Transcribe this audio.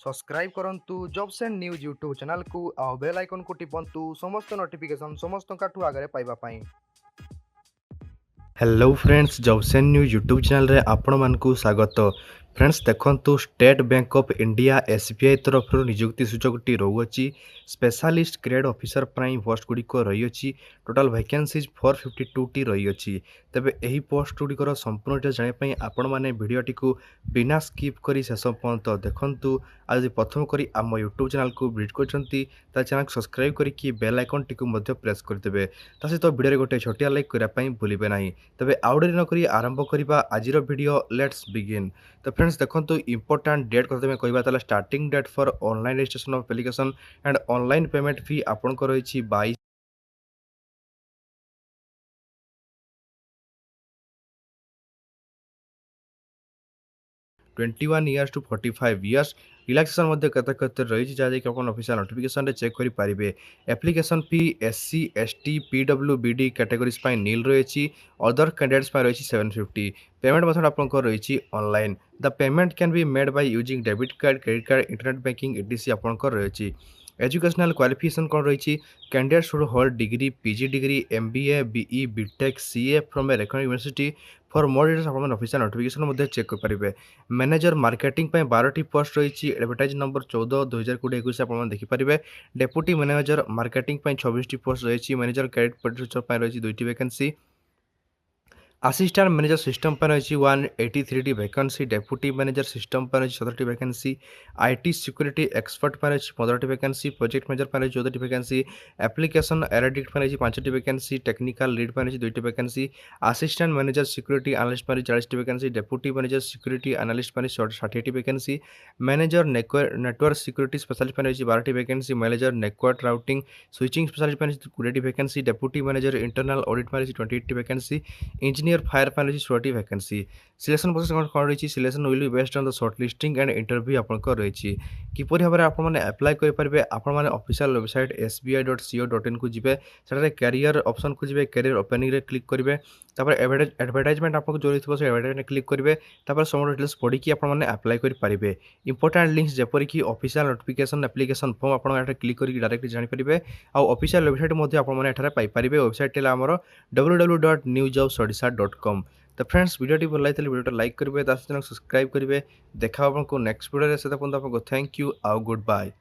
Subscribe करंतु jobs and news YouTube channel को आउ बेल आइकन को टिपंतु समस्त नोटिफिकेशन समस्त काठू आगे पाइबा पाई। Hello friends, jobs and news YouTube channel रे आपण मानकु स्वागत। फ्रेंड्स देखंतु State Bank of India SBI तरफ नियुक्ति सूचकटी रोची specialist grade officer prime post गुड़िक रही। टोटाल वैकेंसीज 452 टी रही। तेबे यही पोस्ट गुड़िकर संपूर्ण जानापी आपण मैंने भिडटी को बिना स्किप करी शेष पर्यंत देखंतु। आज प्रथम करी आम यूट्यूब चैनल को विजिट करछंती ता चैनल सब्सक्राइब करी बेल आइकन टी प्रेस करदेवे। ता सहित वीडियो गोटे छोटिया लाइक करने भूलिए नहीं। तेबे आउडरी नकरी आरंभ करिबा आजिर वीडियो लेट्स बिगिन। तो फ्रेंड्स देखंतु इंपोर्टेंट डेट करते में कहबा ताला starting date for online registration of application and online payment fee आपन को रही 22 21 years to 45 years। रिलैक्सेशन मध्य कते कते रही जहाँकि अपन ऑफिशियल नोटिफिकेशन रे चेक करि पारिबे। एप्लिकेशन फी एससी एसटी पीडब्ल्यूबीडी कैटेगरीज पाई नील रही। अदर कैंडिडेट्स पाई रही 750। पेमेंट मेथड आपन को रही online. The payment can be made by using debit card credit card internet banking etc आपन को रही। एजुकेशनल क्वालिफिकेशन कौन रही candidate should hold degree PG degree MBA BE BTech CA from a recognised university. For more details आप official notification मध्य check करेंगे। Manager marketing पे 12टी पोस्ट रही। एडवर्टाइज नंबर 14/2020-21 आप देखिपारे। डेप्यूटी मैनेजर मार्केटिंग पे 26टी पोस्ट रही। मैनेजर क्रेडिट प्रोड्यूसर रही 2टी वैकेंसी। असिस्टेंट मैनेजर सिस्टम पर रही 183टी वैकेंसी। डेप्यूटी मैनेजर सिस्टम पर रही 17टी वैकेंसी। आईटी सिक्योरिटी एक्सपर्ट पर रही 15टी वैकेंसी। प्रोजेक्ट मैनेजर पर रही 14टी वैकेंसी। एप्लिकेशन एडिक्ट पर रही 5टी वैकेंसी। टेक्निकल लीड पर रही 2टी vacancy. Assistant manager security analyst पर रही 40टी vacancy. Deputy manager security analyst पर रही 60टी vacancy. Manager network security specialist पर रही 12टी vacancy. Manager network routing switching specialist पर रही 20टी vacancy. Deputy manager internal audit पर रही 28टी वैकेंसी। इंजीनियर फायर पान रही 16टी वैकेंसी। सिलेक्शन प्रोसेस कौन रही selection will be based on the short listing and interview आपको रही। किपरि भाव में आपने अप्लाई करेंगे आपने ऑफिशियल वेबसाइट sbi.co.in को जी से कैरियर ऑप्शन को जी कैरियर ओपनिंग रे क्लिक करेंगे। एडवर्टाइजमेंट आपको जो रही है एडवर्टाइजमेंट क्लिक करेंगे। समस्त डिटेल्स पढ़ी आपने अप्लाई करेंगे। इंपोर्टेंट लिंक्स जपरिक ऑफिशियल नोटिफिकेशन एप्लिकेशन फॉर्म आप क्लिक करके डायरेक्ट जानीपारे। आउ ऑफिशियल वेबसाइट आपने वेबसाइट आमर www.newjobsodisha.com। तो फ्रेंड्स वीडियो भल लगी वीडियो लाइक करेंगे सब्सक्राइब करेंगे। देखा आपको नेक्स्ट वीडियो से थैंक यू आउ गुड बाय।